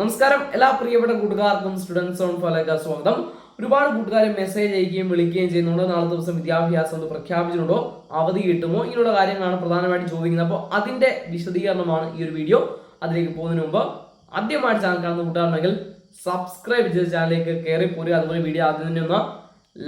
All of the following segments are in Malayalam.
നമസ്കാരം എല്ലാ പ്രിയപ്പെട്ട കൂട്ടുകാർക്കും സ്റ്റുഡൻസ് ഓൺ ഫോലേക്ക് സ്വാഗതം. ഒരുപാട് കൂട്ടുകാരെ മെസ്സേജ് അയക്കുകയും വിളിക്കുകയും ചെയ്യുന്നുണ്ട്. നാളെ ദിവസം വിദ്യാഭ്യാസം ഒന്ന് പ്രഖ്യാപിച്ചിട്ടുണ്ടോ, അവധി കിട്ടുമോ, ഇങ്ങനെയുള്ള കാര്യങ്ങളാണ് പ്രധാനമായിട്ട് ചോദിക്കുന്നത്. അപ്പോൾ അതിന്റെ വിശദീകരണമാണ് ഈ ഒരു വീഡിയോ. അതിലേക്ക് പോകുന്നതിന് മുമ്പ് ആദ്യമായിട്ട് ചാനൽ കാണുന്ന കൂട്ടുകാരുണ്ടെങ്കിൽ സബ്സ്ക്രൈബ് ചെയ്ത് ചാനലിലേക്ക് കയറി പോരുക. അതുപോലെ വീഡിയോ ആദ്യം തന്നെ ഒന്ന്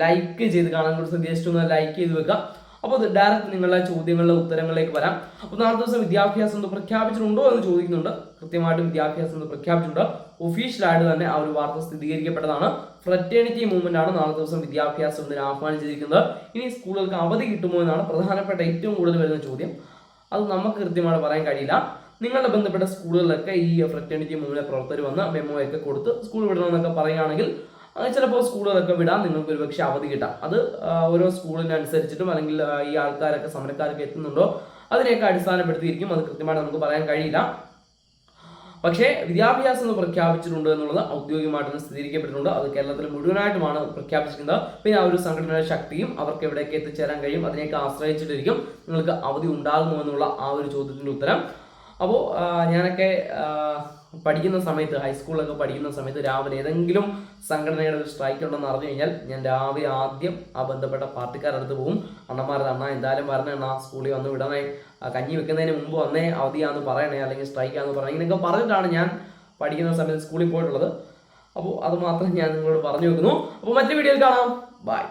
ലൈക്ക് ചെയ്ത് കാണാൻ കുറച്ച് ജസ്റ്റ് ഒന്ന് ലൈക്ക് ചെയ്ത് വെക്കുക. അപ്പോൾ ഡയറക്റ്റ് നിങ്ങളുടെ ചോദ്യങ്ങളുടെ ഉത്തരങ്ങളിലേക്ക് വരാം. അപ്പോൾ നാളെ ദിവസം വിദ്യാഭ്യാസം ഒന്ന് പ്രഖ്യാപിച്ചിട്ടുണ്ടോ എന്ന് ചോദിക്കുന്നുണ്ട്. കൃത്യമായിട്ടും വിദ്യാഭ്യാസം ഒന്ന് പ്രഖ്യാപിച്ചിട്ടുണ്ട്. ഒഫീഷ്യലായിട്ട് തന്നെ ആ ഒരു വാർത്ത സ്ഥിരീകരിക്കപ്പെട്ടതാണ്. ഫ്രറ്റേണിറ്റി മൂവ്മെന്റ് ആണ് നാളെ ദിവസം വിദ്യാഭ്യാസം ഇതിന് ആഹ്വാനം ചെയ്തിരിക്കുന്നത്. ഇനി സ്കൂളുകൾക്ക് അവധി കിട്ടുമോ എന്നാണ് പ്രധാനപ്പെട്ട ഏറ്റവും കൂടുതൽ വരുന്ന ചോദ്യം. അത് നമുക്ക് കൃത്യമായിട്ട് പറയാൻ കഴിയില്ല. നിങ്ങളുടെ ബന്ധപ്പെട്ട സ്കൂളുകളിലൊക്കെ ഈ ഫ്രറ്റേണിറ്റി മൂവ്മെന്റ് പ്രവർത്തകർ വന്ന് മെമ്മോ ഒക്കെ കൊടുത്ത് സ്കൂൾ വിടണമെന്നൊക്കെ പറയുകയാണെങ്കിൽ ചിലപ്പോൾ സ്കൂളുകളൊക്കെ വിടാൻ നിങ്ങൾക്ക് ഒരുപക്ഷെ അവധി കിട്ടാം. അത് ഓരോ സ്കൂളിനനുസരിച്ചിട്ടും അല്ലെങ്കിൽ ഈ ആൾക്കാരൊക്കെ സമരക്കാരൊക്കെ എത്തുന്നുണ്ടോ അതിനെയൊക്കെ അടിസ്ഥാനപ്പെടുത്തിയിരിക്കും. അത് കൃത്യമായിട്ട് നമുക്ക് പറയാൻ കഴിയില്ല. പക്ഷേ വിദ്യാഭ്യാസം എന്ന് പ്രഖ്യാപിച്ചിട്ടുണ്ട് എന്നുള്ളത് ഔദ്യോഗികമായിട്ട് സ്ഥിരീകരിക്കപ്പെട്ടിട്ടുണ്ട്. അത് കേരളത്തിൽ മുഴുവനായിട്ടുമാണ് പ്രഖ്യാപിച്ചിരിക്കുന്നത്. പിന്നെ ആ ഒരു സംഘടനയുടെ ശക്തിയും അവർക്ക് എവിടേക്ക് എത്തിച്ചേരാൻ കഴിയും അതിനെയൊക്കെ ആശ്രയിച്ചിട്ടിരിക്കും നിങ്ങൾക്ക് അവധി ഉണ്ടാകുമോ എന്നുള്ള ആ ഒരു ചോദ്യത്തിന്റെ ഉത്തരം. അപ്പോൾ ഞാനൊക്കെ പഠിക്കുന്ന സമയത്ത്, ഹൈസ്കൂളിലൊക്കെ പഠിക്കുന്ന സമയത്ത് രാവിലെ ഏതെങ്കിലും സംഘടനയുടെ ഒരു സ്ട്രൈക്ക് ഉണ്ടെന്ന് അറിഞ്ഞു കഴിഞ്ഞാൽ ഞാൻ രാവിലെ ആദ്യം ആ ബന്ധപ്പെട്ട പാർട്ടിക്കാരടുത്ത് പോകും. അണ്ണന്മാരുടെ അണ്ണ എന്തായാലും വരണേ, അണ്ണാ സ്കൂളിൽ വന്ന് വിടണേ, കഞ്ഞി വെക്കുന്നതിന് മുമ്പ് വന്നേ, അവധിയാന്ന് പറയണേ, അല്ലെങ്കിൽ സ്ട്രൈക്കാന്ന് പറയണേ, ഇങ്ങനെയൊക്കെ പറഞ്ഞിട്ടാണ് ഞാൻ പഠിക്കുന്ന സമയത്ത് സ്കൂളിൽ പോയിട്ടുള്ളത്. അപ്പോൾ അത് മാത്രം ഞാൻ നിങ്ങളോട് പറഞ്ഞു വെക്കുന്നു. അപ്പോൾ മറ്റു വീഡിയോയിൽ കാണാം. ബൈ.